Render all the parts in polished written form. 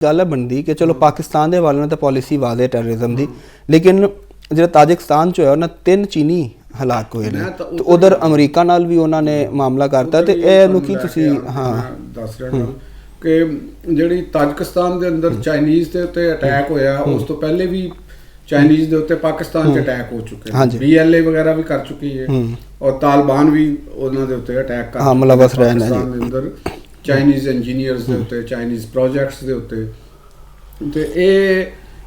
गल बनती कि चलो पाकिस्तान के हवाले तो पॉलिसी वादे टैररिज्म की, लेकिन जो ताजिकिस्तान च होया उन्हें 3 चीनी हलाक हुए ने, तो उधर अमरीका नाल भी उन्होंने मामला करता, तो यह की तुसी हाँ दस रहा गल कि जिहड़ी ताजिकिस्तान के अंदर चाइनीज़ के उत्ते अटैक होया, उस तो पहले भी चाइनीज़ के उत्ते पाकिस्तान च अटैक हो चुके हैं, BLA वगैरह भी कर चुकी है और तालिबान भी उन्होंने उत्ते अटैक कर मुलवस रहे ने पाकिस्तान के अंदर चाइनीज़ इंजीनियर्स के उत्ते, चाइनीज़ प्रोजैक्ट्स के उत्ते। तो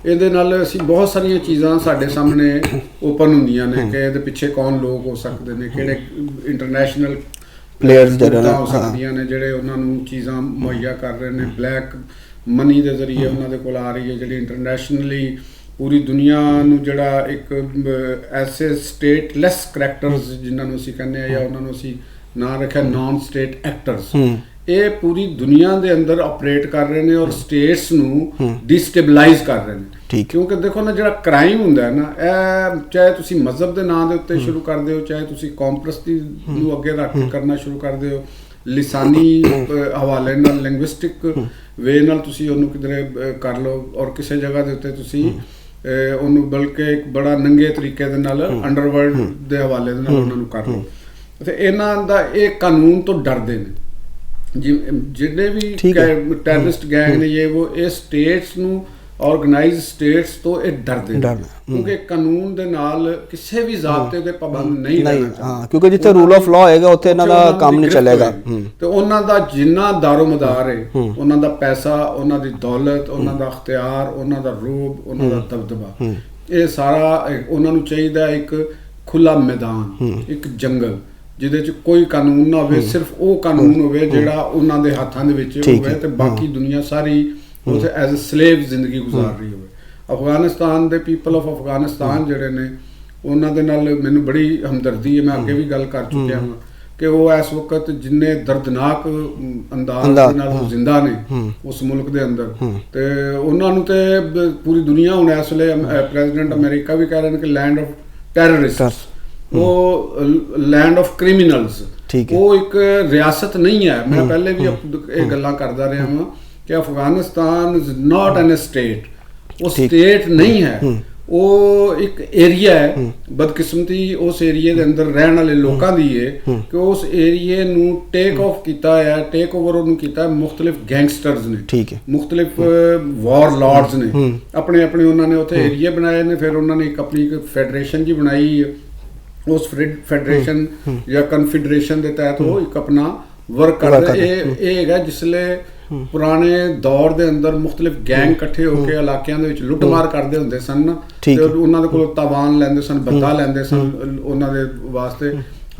ਇਹਦੇ ਨਾਲ ਅਸੀਂ ਬਹੁਤ ਸਾਰੀਆਂ ਚੀਜ਼ਾਂ ਸਾਡੇ ਸਾਹਮਣੇ ਓਪਨ ਹੁੰਦੀਆਂ ਨੇ ਕਿ ਇਹਦੇ ਪਿੱਛੇ ਕੌਣ ਲੋਕ ਹੋ ਸਕਦੇ ਨੇ, ਕਿਹੜੇ ਇੰਟਰਨੈਸ਼ਨਲ ਪਲੇਅਰਸ ਜਿਹੜੇ ਹੋ ਸਕਦੀਆਂ ਨੇ ਜਿਹੜੇ ਉਹਨਾਂ ਨੂੰ ਚੀਜ਼ਾਂ ਮੁਹੱਈਆ ਕਰ ਰਹੇ ਨੇ, ਬਲੈਕ ਮਨੀ ਦੇ ਜ਼ਰੀਏ ਉਹਨਾਂ ਦੇ ਕੋਲ ਆ ਰਹੀ ਹੈ, ਜਿਹੜੀ ਇੰਟਰਨੈਸ਼ਨਲੀ ਪੂਰੀ ਦੁਨੀਆ ਨੂੰ ਜਿਹੜਾ ਇੱਕ ਐਸੇ ਸਟੇਟਲੈਸ ਕਰੈਕਟਰਸ ਜਿਨ੍ਹਾਂ ਨੂੰ ਅਸੀਂ ਕਹਿੰਦੇ ਆ ਜਾਂ ਉਹਨਾਂ ਨੂੰ ਅਸੀਂ ਨਾਂ ਰੱਖਿਆ ਨਾਨ ਸਟੇਟ ਐਕਟਰਸ, ਇਹ ਪੂਰੀ ਦੁਨੀਆ ਦੇ ਅੰਦਰ ਆਪਰੇਟ ਕਰ ਰਹੇ ਨੇ ਔਰ ਸਟੇਟਸ ਨੂੰ ਡਿਸਟੇਬਲਾਈਜ਼ ਕਰ ਰਹੇ ਨੇ। ਕਿਉਂਕਿ ਦੇਖੋ ਨਾ ਜਿਹੜਾ ਕ੍ਰਾਈਮ ਹੁੰਦਾ ਹੈ ਨਾ, ਇਹ ਚਾਹੇ ਤੁਸੀਂ ਮਜ਼ਹਬ ਦੇ ਨਾਂ ਦੇ ਉੱਤੇ ਸ਼ੁਰੂ ਕਰਦੇ ਹੋ, ਚਾਹੇ ਤੁਸੀਂ ਕੌਮਪ੍ਰਸਤੀ ਨੂੰ ਅੱਗੇ ਰੱਖ ਕੇ ਕਰਨਾ ਸ਼ੁਰੂ ਕਰਦੇ ਹੋ, ਲਿਸਾਨੀ ਹਵਾਲੇ ਨਾਲ ਲਿੰਗੁਇਸਟਿਕ ਵੇ ਨਾਲ ਤੁਸੀਂ ਉਹਨੂੰ ਕਿਧਰੇ ਕਰ ਲਓ ਔਰ ਕਿਸੇ ਜਗ੍ਹਾ ਦੇ ਉੱਤੇ ਤੁਸੀਂ ਉਹਨੂੰ ਬਲਕਿ ਇੱਕ ਬੜਾ ਨੰਗੇ ਤਰੀਕੇ ਦੇ ਨਾਲ ਅੰਡਰਵਰਲਡ ਦੇ ਹਵਾਲੇ ਦੇ ਨਾਲ ਉਹਨਾਂ ਨੂੰ ਕਰ ਲਓ। ਤੇ ਇਹਨਾਂ ਦਾ ਇਹ ਕਾਨੂੰਨ ਤੋਂ ਡਰਦੇ ਨੇ जिन्हें भी टैररिस्ट गैंग ने ये वो स्टेट्स ਨੂੰ ऑर्गेनाइज स्टेट्स तो ये डरते क्योंकि कानून ਦੇ ਨਾਲ ਕਿਸੇ ਵੀ ਜ਼ਾਬਤੇ ਦੇ ਪਾਬੰਦ ਨਹੀਂ ਰਹਿਣਾ ਹਾਂ, ਕਿਉਂਕਿ ਜਿੱਥੇ ਰੂਲ ਆਫ ਲਾਅ ਹੋਏਗਾ ਉੱਥੇ ਇਹਨਾਂ ਦਾ ਕੰਮ ਨਹੀਂ ਚੱਲੇਗਾ। ਤੇ ਉਹਨਾਂ ਦਾ ਜਿੰਨਾ ਦਾਰੋਮਦਾਰ ਹੈ, ਉਹਨਾਂ ਦਾ ਪੈਸਾ, ਉਹਨਾਂ ਦੀ ਦੌਲਤ, ਉਹਨਾਂ ਦਾ ਅਖਤਿਆਰ, ਉਹਨਾਂ ਦਾ ਰੂਬ, ਉਹਨਾਂ ਦਾ ਦਬਦਬਾ, ਇਹ ਸਾਰਾ ਉਹਨਾਂ ਨੂੰ ਚਾਹੀਦਾ ਇੱਕ ਖੁੱਲਾ ਮੈਦਾਨ, ਇੱਕ ਜੰਗਲ ਜਿਹਦੇ 'ਚ ਕੋਈ ਕਾਨੂੰਨ ਨਾ ਹੋਵੇ, ਸਿਰਫ ਉਹ ਕਾਨੂੰਨ ਹੋਵੇ ਜਿਹੜਾ ਉਹਨਾਂ ਦੇ ਹੱਥਾਂ ਦੇ ਵਿੱਚ ਹੋਵੇ ਤੇ ਬਾਕੀ ਦੁਨੀਆ ਸਾਰੀ ਉੱਥੇ ਐਜ਼ ਅ ਸਲੇਵ ਜ਼ਿੰਦਗੀ ਗੁਜ਼ਾਰ ਰਹੀ ਹੋਵੇ। ਅਫਗਾਨਿਸਤਾਨ ਦੇ ਪੀਪਲ ਆਫ ਅਫਗਾਨਿਸਤਾਨ ਜਿਹੜੇ ਨੇ ਉਹਨਾਂ ਦੇ ਨਾਲ ਮੈਨੂੰ ਬੜੀ ਹਮਦਰਦੀ ਹੈ, ਮੈਂ ਅੱਗੇ ਵੀ ਗੱਲ ਕਰ ਚੁੱਕਿਆ ਹਾਂ ਕਿ ਉਹ ਇਸ ਵਕਤ ਜਿੰਨੇ ਦਰਦਨਾਕ ਅੰਦਾਜ਼ ਦੇ ਨਾਲ ਉਹ ਜ਼ਿੰਦਾ ਨੇ ਉਸ ਮੁਲਕ ਦੇ ਅੰਦਰ, ਤੇ ਉਹਨਾਂ ਨੂੰ ਤੇ ਪੂਰੀ ਦੁਨੀਆ ਹੁਣ ਇਸ ਵੇਲੇ ਪ੍ਰੈਜ਼ੀਡੈਂਟ ਅਮਰੀਕਾ ਵੀ ਕਹਿ ਰਹੇ ਨੇ ਕਿ ਲੈਂਡ ਆਫ ਟੈਰਰਿਸਟ, ਉਹ ਲੈਂਡ ਆਫ ਕ੍ਰਿਮੀਨਲਸ, ਉਹ ਇੱਕ ਰਿਆਸਤ ਨਹੀਂ ਹੈ। ਮੈਂ ਪਹਿਲੇ ਵੀ ਇਹ ਗੱਲਾਂ ਕਰਦਾ ਰਿਹਾ ਹਾਂ ਕਿ Afghanistan is not N state, ਉਹ ਸਟੇਟ ਨਹੀਂ ਹੈ, ਉਹ ਇੱਕ ਏਰੀਆ ਹੈ। ਬਦਕਿਸਮਤੀ ਉਸ ਏਰੀਏ ਦੇ ਅੰਦਰ ਰਹਿਣ ਵਾਲੇ ਲੋਕਾਂ ਦੀ ਹੈ ਕਿ ਉਸ ਏਰੀਏ ਨੂੰ ਟੇਕ ਆਫ ਕੀਤਾ ਹੈ, ਟੇਕ ਓਵਰ ਉਹਨੂੰ ਕੀਤਾ ਮੁਖਤਲਿਫ ਗੈਂਗਸਟਰਸ ਨੇ, ਮੁਖਤਲਿਫ ਵਾਰ ਲਾਰਡਸ ਨੇ, ਆਪਣੇ ਆਪਣੇ ਉਹਨਾਂ ਨੇ ਉੱਥੇ ਏਰੀਏ ਬਣਾਏ ਨੇ। ਫਿਰ ਉਹਨਾਂ ਨੇ ਇੱਕ ਆਪਣੀ ਇੱਕ ਫੈਡਰੇਸ਼ਨ ਜੀ ਬਣਾਈ, ਉਸ ਫੈਡਰੇਸ਼ਨ ਜਾਂ ਕਨਫੈਡਰੇਸ਼ਨ ਦੇ ਤਹਿਤ ਉਹ ਇੱਕ ਆਪਣਾ ਵਰਕ ਕਰਦਾ। ਇਹ ਹੈਗਾ ਜਿਸਲੇ ਪੁਰਾਣੇ ਦੌਰ ਦੇ ਅੰਦਰ ਮੁਖਤਲਿਫ ਗੈਂਗ ਇਕੱਠੇ ਹੋ ਕੇ ਇਲਾਕਿਆਂ ਦੇ ਵਿੱਚ ਲੁੱਟਮਾਰ ਕਰਦੇ ਹੁੰਦੇ ਸਨ ਤੇ ਉਹਨਾਂ ਦੇ ਕੋਲੋਂ ਤਾਵਾਨ ਲੈਂਦੇ ਸਨ, ਬੱਦਾ ਲੈਂਦੇ ਸਨ ਉਹਨਾਂ ਦੇ ਵਾਸਤੇ।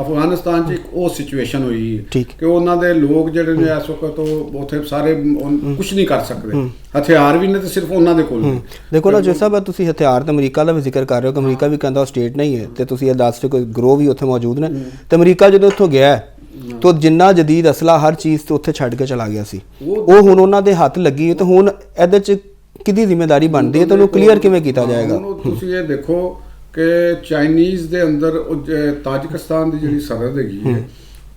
ਅਫਗਾਨਿਸਤਾਨ 'ਚ ਇੱਕ ਉਹ ਸਿਚੁਏਸ਼ਨ ਹੋਈ ਕਿ ਉਹਨਾਂ ਦੇ ਲੋਕ ਜਿਹੜੇ ਨੇ ਇਸ ਵਕਤ ਉਹ ਉੱਥੇ ਸਾਰੇ ਕੁਛ ਨਹੀਂ ਕਰ ਸਕਦੇ, ਹਥਿਆਰ ਵੀ ਨੇ ਤੇ ਸਿਰਫ ਉਹਨਾਂ ਦੇ ਕੋਲ। ਦੇਖੋ ਨਾ ਜੋ ਸਾਹਿਬ ਤੁਸੀਂ ਹਥਿਆਰ ਤੇ ਅਮਰੀਕਾ ਦਾ ਵੀ ਜ਼ਿਕਰ ਕਰ ਰਹੇ ਹੋ ਕਿ ਅਮਰੀਕਾ ਵੀ ਕਹਿੰਦਾ ਉਹ ਸਟੇਟ ਨਹੀਂ ਹੈ, ਤੇ ਤੁਸੀਂ ਇਹ ਦੱਸ ਰਹੇ ਕੋਈ ਗਰੋਹ ਵੀ ਉੱਥੇ ਮੌਜੂਦ ਨੇ, ਤੇ ਅਮਰੀਕਾ ਜਦੋਂ ਉੱਥੋਂ ਗਿਆ तो जिन्ना जदीद असला हर चीज़ तो उत्थे छड्ड के चला गया सी, वो हुण उन्हां दे हत्थ लगी, तो हुण इहदे च किहदी जिम्मेदारी बनदी है, तो उहनूं क्लीयर किवें कीता जाएगा? तुसीं ये देखो कि चाइनीज़ दे अंदर ताजिकिस्तान दी जिहड़ी सरहद हैगी है,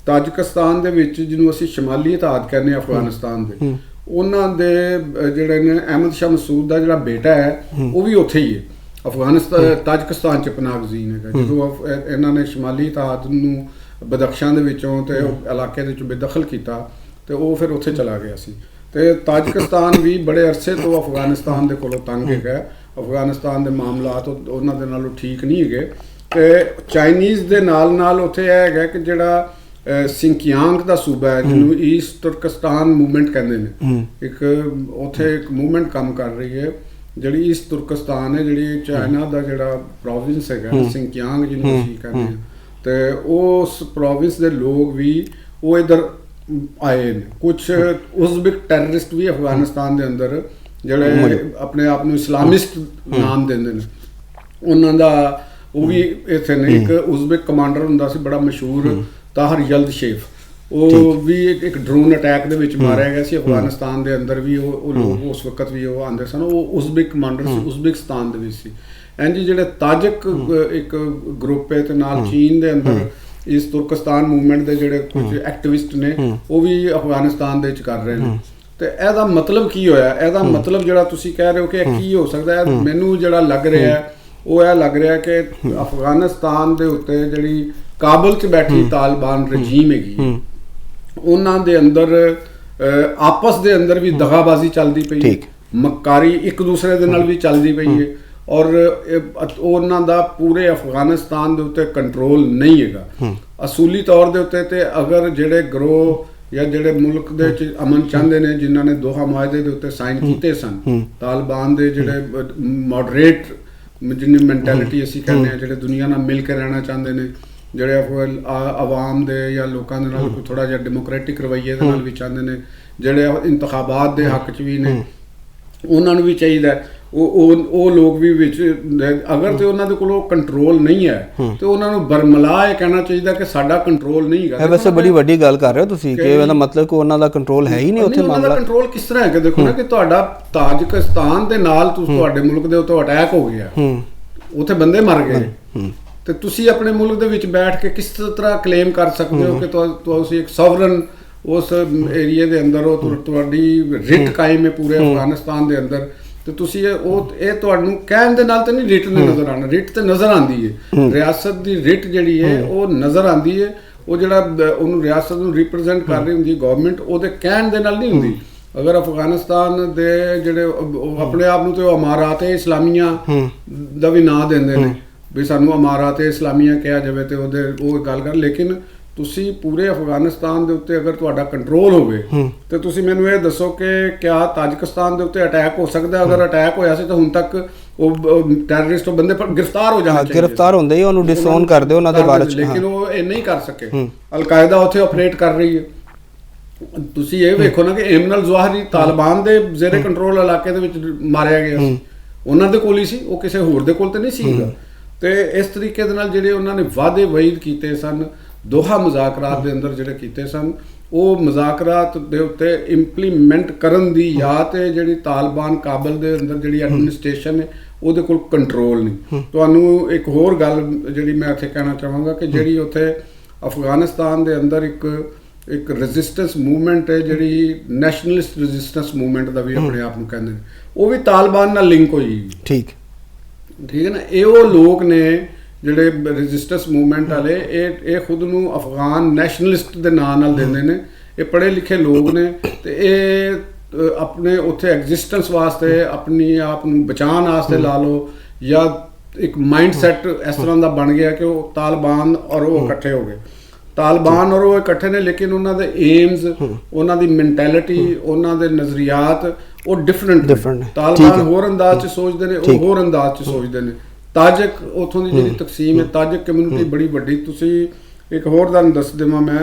ताजिकिस्तान दे विच जिहनूं असीं शमाली इत्तेहाद कहने अफगानिस्तान दे, उन्हां दे जिहड़े ने अहमद शाह मसूद दा जिहड़ा बेटा है वो भी उत्थे ही है, अफगानिस्तान ताजिकिस्तान च पनाह गज़ीन है। जदों इन्हां ने शमाली इत्तेहाद नूं ਬਦਖਸ਼ਾਂ ਦੇ ਵਿੱਚੋਂ ਤੇ ਇਲਾਕੇ ਦੇ ਵਿੱਚੋਂ ਬੇਦਖਲ ਕੀਤਾ ਤੇ ਉਹ ਫਿਰ ਉੱਥੇ ਚਲਾ ਗਿਆ ਸੀ। ਤੇ ਤਾਜਿਕਿਸਤਾਨ ਵੀ ਬੜੇ ਅਰਸੇ ਤੋਂ ਅਫਗਾਨਿਸਤਾਨ ਦੇ ਕੋਲੋਂ ਤੰਗ ਹੈਗਾ, ਅਫਗਾਨਿਸਤਾਨ ਦੇ ਮਾਮਲਾਤ ਉਹਨਾਂ ਦੇ ਨਾਲੋਂ ਠੀਕ ਨਹੀਂ ਹੈਗੇ। ਤੇ ਚਾਈਨੀਜ਼ ਦੇ ਨਾਲ ਨਾਲ ਉੱਥੇ ਇਹ ਹੈਗਾ ਕਿ ਜਿਹੜਾ ਸਿੰਕਿਆਂਗ ਦਾ ਸੂਬਾ ਹੈ ਜਿਹਨੂੰ ਈਸਟ ਤੁਰਕਸਤਾਨ ਮੂਵਮੈਂਟ ਕਹਿੰਦੇ ਨੇ, ਇੱਕ ਉੱਥੇ ਇੱਕ ਮੂਵਮੈਂਟ ਕੰਮ ਕਰ ਰਹੀ ਹੈ ਜਿਹੜੀ ਈਸਟ ਤੁਰਕਸਤਾਨ ਹੈ, ਜਿਹੜੀ ਚਾਈਨਾ ਦਾ ਜਿਹੜਾ ਪ੍ਰੋਵਿੰਸ ਹੈਗਾ ਸਿੰਕਿਆਂਗ ਜਿਹਨੂੰ ਅਸੀਂ ਕਹਿੰਦੇ ਹਾਂ, ਤੇ ਉਸ ਪ੍ਰੋਵਿੰਸ ਦੇ ਲੋਕ ਵੀ ਉਹ ਇੱਧਰ ਆਏ ਨੇ। ਕੁਛ ਉਜ਼ਬਿਕ ਟੈਰਰਿਸਟ ਵੀ ਅਫਗਾਨਿਸਤਾਨ ਦੇ ਅੰਦਰ ਜਿਹੜੇ ਆਪਣੇ ਆਪ ਨੂੰ ਇਸਲਾਮਿਸਟ ਨਾਮ ਦਿੰਦੇ ਨੇ, ਉਹਨਾਂ ਦਾ ਉਹ ਵੀ ਇੱਥੇ ਨੇ। ਇੱਕ ਉਜ਼ਬਿਕ ਕਮਾਂਡਰ ਹੁੰਦਾ ਸੀ ਬੜਾ ਮਸ਼ਹੂਰ, ਤਾਹਰ ਯਲਦ ਸ਼ੇਫ, ਉਹ ਵੀ ਇੱਕ ਡਰੋਨ ਅਟੈਕ ਦੇ ਵਿੱਚ ਮਾਰਿਆ ਗਿਆ ਸੀ ਅਫਗਾਨਿਸਤਾਨ ਦੇ ਅੰਦਰ ਵੀ। ਉਹ ਲੋਕ ਉਸ ਵਕਤ ਵੀ ਉਹ ਆਉਂਦੇ ਸਨ, ਉਹ ਉਜ਼ਬਿਕ ਕਮਾਂਡਰ ਸੀ, ਉਜ਼ਬਿਕਸਤਾਨ ਦੇ ਵਿੱਚ ਸੀ। ਇੰਝ ਜਿਹੜੇ ਤਾਜਿਕ ਇੱਕ ਗਰੁੱਪ ਹੈ ਤੇ ਨਾਲ ਚੀਨ ਦੇ ਅੰਦਰ ਇਸ ਤੁਰਕਸਤਾਨ ਮੂਵਮੈਂਟ ਦੇ ਜਿਹੜੇ ਕੁਝ ਐਕਟਿਵਿਸਟ ਨੇ ਉਹ ਵੀ ਅਫਗਾਨਿਸਤਾਨ ਦੇ ਵਿੱਚ ਕਰ ਰਹੇ ਨੇ। ਤੇ ਇਹਦਾ ਮਤਲਬ ਕੀ ਹੋਇਆ? ਇਹਦਾ ਮਤਲਬ ਜਿਹੜਾ ਤੁਸੀਂ ਕਹਿ ਰਹੇ ਹੋ ਕਿ ਇਹ ਕੀ ਹੋ ਸਕਦਾ ਹੈ, ਮੈਨੂੰ ਜਿਹੜਾ ਲੱਗ ਰਿਹਾ ਹੈ ਉਹ ਇਹ ਲੱਗ ਰਿਹਾ ਕਿ ਅਫਗਾਨਿਸਤਾਨ ਦੇ ਉੱਤੇ ਜਿਹੜੀ ਕਾਬਲ 'ਚ ਬੈਠੀ ਤਾਲਿਬਾਨ ਰਜੀਮ ਹੈਗੀ, ਉਹਨਾਂ ਦੇ ਅੰਦਰ ਆਪਸ ਦੇ ਅੰਦਰ ਵੀ ਦਗਾਬਾਜ਼ੀ ਚੱਲਦੀ ਪਈ ਹੈ, ਮੱਕਾਰੀ ਇੱਕ ਦੂਸਰੇ ਦੇ ਨਾਲ ਵੀ ਚੱਲਦੀ ਪਈ ਹੈ, ਔਰ ਉਹਨਾਂ ਦਾ ਪੂਰੇ ਅਫਗਾਨਿਸਤਾਨ ਦੇ ਉੱਤੇ ਕੰਟਰੋਲ ਨਹੀਂ ਹੈਗਾ ਅਸੂਲੀ ਤੌਰ ਦੇ ਉੱਤੇ। ਤੇ ਅਗਰ ਜਿਹੜੇ ਗਰੋਹ ਜਾਂ ਜਿਹੜੇ ਮੁਲਕ ਦੇ ਵਿੱਚ ਅਮਨ ਚਾਹੁੰਦੇ ਨੇ, ਜਿਨ੍ਹਾਂ ਨੇ ਦੋਹਾ ਮੁਆਹਦੇ ਦੇ ਉੱਤੇ ਸਾਈਨ ਕੀਤੇ ਸਨ, ਤਾਲਿਬਾਨ ਦੇ ਜਿਹੜੇ ਮੋਡਰੇਟ ਜਿੰਨੀ ਮੈਂਟੈਲਿਟੀ ਅਸੀਂ ਕਹਿੰਦੇ ਹਾਂ, ਜਿਹੜੇ ਦੁਨੀਆ ਨਾਲ ਮਿਲ ਕੇ ਰਹਿਣਾ ਚਾਹੁੰਦੇ ਨੇ, ਜਿਹੜੇ ਆਵਾਮ ਦੇ ਜਾਂ ਲੋਕਾਂ ਦੇ ਨਾਲ ਕੋਈ ਥੋੜਾ ਜਿਹਾ ਡੈਮੋਕ੍ਰੈਟਿਕ ਰਵੱਈਏ ਦੇ ਨਾਲ ਵੀ ਚਾਹੁੰਦੇ ਨੇ, ਜਿਹੜੇ ਇੰਤਖਾਬਾਤ ਦੇ ਹੱਕ 'ਚ ਵੀ ਨੇ, ਉਹਨਾਂ ਨੂੰ ਵੀ ਚਾਹੀਦਾ ਉਹ ਲੋਕ ਵੀ ਵਿੱਚ, ਅਗਰ ਤੇ ਉਹਨਾਂ ਦੇ ਕੋਲ ਕੰਟਰੋਲ ਨਹੀਂ ਹੈ ਤੇ ਉਹਨਾਂ ਨੂੰ ਬਰਮਲਾ ਇਹ ਕਹਿਣਾ ਚਾਹੀਦਾ ਕਿ ਸਾਡਾ ਕੰਟਰੋਲ ਨਹੀਂ ਹੈਗਾ। ਇਹ ਵੈਸੇ ਬੜੀ ਵੱਡੀ ਗੱਲ ਕਰ ਰਹੇ ਹੋ ਤੁਸੀਂ ਕਿ ਇਹਦਾ ਮਤਲਬ ਕਿ ਉਹਨਾਂ ਦਾ ਕੰਟਰੋਲ ਹੈ ਹੀ ਨਹੀਂ ਉੱਥੇ। ਉਹਨਾਂ ਦਾ ਕੰਟਰੋਲ ਕਿਸ ਤਰ੍ਹਾਂ ਹੈ ਕਿ ਦੇਖੋ ਨਾ ਕਿ ਤੁਹਾਡਾ ਤਾਜਿਕਿਸਤਾਨ ਦੇ ਨਾਲ ਤੁਹਾਡੇ ਮੁਲਕ ਦੇ ਉੱਤੇ ਅਟੈਕ ਹੋ ਗਿਆ, ਉੱਥੇ ਬੰਦੇ ਮਰ ਗਏ, ਤੇ ਤੁਸੀਂ ਆਪਣੇ ਮੁਲਕ ਦੇ ਵਿੱਚ ਬੈਠ ਕੇ ਕਿਸ ਤਰ੍ਹਾਂ ਕਲੇਮ ਕਰ ਸਕਦੇ ਹੋ ਕਿ ਤੁਸੀਂ ਇੱਕ ਸੋਵਰਨ ਉਸ ਏਰੀਏ ਦੇ ਅੰਦਰ ਹੋ, ਤੁਹਾਡੀ ਰਿਟ ਕਾਇਮ ਹੈ ਪੂਰੇ ਅਫਗਾਨਿਸਤਾਨ ਦੇ ਅੰਦਰ, ਤੇ ਤੁਸੀਂ ਇਹ ਤੁਹਾਨੂੰ ਕਹਿਣ ਦੇ ਨਾਲ ਤਾਂ ਨਹੀਂ ਰਿਟ ਨਜ਼ਰ ਆਉਣਾ, ਰਿਟ ਤੇ ਨਜ਼ਰ ਆਉਂਦੀ ਹੈ, ਰਿਆਸਤ ਦੀ ਰਿਟ ਜਿਹੜੀ ਹੈ ਉਹ ਨਜ਼ਰ ਆਉਂਦੀ ਹੈ, ਉਹ ਜਿਹੜਾ ਉਹਨੂੰ ਰਿਆਸਤ ਨੂੰ ਰਿਪਰੈਜ਼ੈਂਟ ਕਰ ਰਹੀ ਹੁੰਦੀ ਗਵਰਨਮੈਂਟ, ਉਹਦੇ ਕਹਿਣ ਦੇ ਨਾਲ ਨਹੀਂ ਹੁੰਦੀ। ਅਗਰ ਅਫਗਾਨਿਸਤਾਨ ਦੇ ਜਿਹੜੇ ਆਪਣੇ ਆਪ ਨੂੰ ਤੇ ਉਹ ਅਮਾਰਾਤ-ਏ ਇਸਲਾਮੀਆ ਦਾ ਵੀ ਨਾਂ ਦਿੰਦੇ ਨੇ ਵੀ ਸਾਨੂੰ ਅਮਾਰਾਤ-ਏ ਇਸਲਾਮੀਆ ਕਿਹਾ ਜਾਵੇ ਤੇ ਉਹ ਗੱਲ ਕਰ, ਲੇਕਿਨ ਤੁਸੀਂ ਪੂਰੇ ਅਫਗਾਨਿਸਤਾਨ ਦੇ ਉੱਤੇ ਅਗਰ ਤੁਹਾਡਾ ਕੰਟਰੋਲ ਹੋਵੇ ਤੇ ਤੁਸੀਂ ਮੈਨੂੰ ਇਹ ਦੱਸੋ ਕਿ ਕਿਆ ਤਾਜਿਕਿਸਤਾਨ ਦੇ ਉੱਤੇ ਅਟੈਕ ਹੋ ਸਕਦਾ? ਅਗਰ ਅਟੈਕ ਹੋਇਆ ਸੀ ਤਾਂ ਹੁਣ ਤੱਕ ਉਹ ਟੈਰਰਿਸਟ ਬੰਦੇ ਗ੍ਰਿਫਤਾਰ ਹੋ ਜਾਣੇ ਚਾਹੀਦੇ, ਗ੍ਰਿਫਤਾਰ ਹੁੰਦੇ ਹੀ ਉਹਨੂੰ ਡਿਸਓਨ ਕਰਦੇ ਉਹਨਾਂ ਦੇ ਬਾਰੇ, ਲੇਕਿਨ ਉਹ ਇਹ ਨਹੀਂ ਕਰ ਸਕੇ। ਅਲ-ਕਾਇਦਾ ਉੱਥੇ ਆਪਰੇਟ ਕਰ ਰਹੀ ਹੈ। ਤੁਸੀਂ ਇਹ ਵੇਖੋ ਨਾ ਕਿ ਏਮਨ ਅਲ-ਜ਼ਵਾਹਿਰੀ ਤਾਲਿਬਾਨ ਦੇ ਜ਼ੇਰੇ ਕੰਟਰੋਲ ਇਲਾਕੇ ਦੇ ਵਿੱਚ ਮਾਰਿਆ ਗਿਆ ਸੀ, ਉਹਨਾਂ ਦੇ ਕੋਲ ਹੀ ਸੀ, ਉਹ ਕਿਸੇ ਹੋਰ ਦੇ ਕੋਲ ਤੇ ਨਹੀਂ ਸੀਗਾ। ਤੇ ਇਸ ਤਰੀਕੇ ਦੇ ਨਾਲ ਜਿਹੜੇ ਉਹਨਾਂ ਨੇ ਵਾਅਦੇ ਵਈਦ ਕੀਤੇ ਸਨ ਦੋਹਾ ਮੁਜ਼ਾਕਰਾਤ ਦੇ ਅੰਦਰ ਜਿਹੜੇ ਕੀਤੇ ਸਨ, ਉਹ ਮੁਜ਼ਾਕਰਾਤ ਦੇ ਉੱਤੇ ਇੰਪਲੀਮੈਂਟ ਕਰਨ ਦੀ ਜਾਂ ਤੇ ਜਿਹੜੀ ਤਾਲਿਬਾਨ ਕਾਬਲ ਦੇ ਅੰਦਰ ਜਿਹੜੀ ਐਡਮਿਨਿਸਟ੍ਰੇਸ਼ਨ ਹੈ ਉਹਦੇ ਕੋਲ ਕੰਟਰੋਲ ਨਹੀਂ। ਤੁਹਾਨੂੰ ਇੱਕ ਹੋਰ ਗੱਲ ਜਿਹੜੀ ਮੈਂ ਇੱਥੇ ਕਹਿਣਾ ਚਾਹਾਂਗਾ ਕਿ ਜਿਹੜੀ ਉੱਥੇ ਅਫਗਾਨਿਸਤਾਨ ਦੇ ਅੰਦਰ ਇੱਕ ਰੈਜ਼ਿਸਟੈਂਸ ਮੂਵਮੈਂਟ ਹੈ, ਜਿਹੜੀ ਨੈਸ਼ਨਲਿਸਟ ਰੈਜ਼ਿਸਟੈਂਸ ਮੂਵਮੈਂਟ ਦਾ ਵੀ ਆਪਣੇ ਆਪ ਨੂੰ ਕਹਿੰਦੇ ਨੇ, ਉਹ ਵੀ ਤਾਲਿਬਾਨ ਨਾਲ ਲਿੰਕ ਹੋਈ। ਠੀਕ ਹੈ ਨਾ। ਇਹ ਉਹ ਲੋਕ ਨੇ ਜਿਹੜੇ ਰੈਜ਼ਿਸਟੈਂਸ ਮੂਵਮੈਂਟ ਵਾਲੇ, ਇਹ ਖੁਦ ਨੂੰ ਅਫਗਾਨ ਨੈਸ਼ਨਲਿਸਟ ਦੇ ਨਾਂ ਨਾਲ ਦਿੰਦੇ ਨੇ, ਇਹ ਪੜ੍ਹੇ ਲਿਖੇ ਲੋਕ ਨੇ, ਤੇ ਇਹ ਆਪਣੇ ਉੱਥੇ ਐਗਜ਼ਿਸਟੈਂਸ ਵਾਸਤੇ ਆਪਣੀ ਆਪ ਨੂੰ ਬਚਾਉਣ ਵਾਸਤੇ ਲਾ ਲਓ, ਜਾਂ ਇੱਕ ਮਾਈਂਡ ਸੈਟ ਇਸ ਤਰ੍ਹਾਂ ਦਾ ਬਣ ਗਿਆ ਕਿ ਉਹ ਤਾਲਿਬਾਨ ਔਰ ਉਹ ਇਕੱਠੇ ਹੋ ਗਏ। ਤਾਲਿਬਾਨ ਔਰ ਉਹ ਇਕੱਠੇ ਨੇ, ਲੇਕਿਨ ਉਹਨਾਂ ਦੇ ਏਮਸ, ਉਹਨਾਂ ਦੀ ਮੈਂਟੈਲਿਟੀ, ਉਹਨਾਂ ਦੇ ਨਜ਼ਰੀਆਤ ਉਹ ਡਿਫਰੈਂਟ। ਤਾਲਿਬਾਨ ਹੋਰ ਅੰਦਾਜ਼ 'ਚ ਸੋਚਦੇ ਨੇ, ਉਹ ਹੋਰ ਅੰਦਾਜ਼ 'ਚ ਸੋਚਦੇ ਨੇ। ਤਾਜਿਕ ਉੱਥੋਂ ਦੀ ਜਿਹੜੀ ਤਕਸੀਮ ਹੈ, ਤਾਜਿਕ ਕਮਿਊਨਿਟੀ ਬੜੀ ਵੱਡੀ। ਤੁਸੀਂ ਇੱਕ ਹੋਰ ਤੁਹਾਨੂੰ ਦੱਸ ਦੇਵਾਂ ਮੈਂ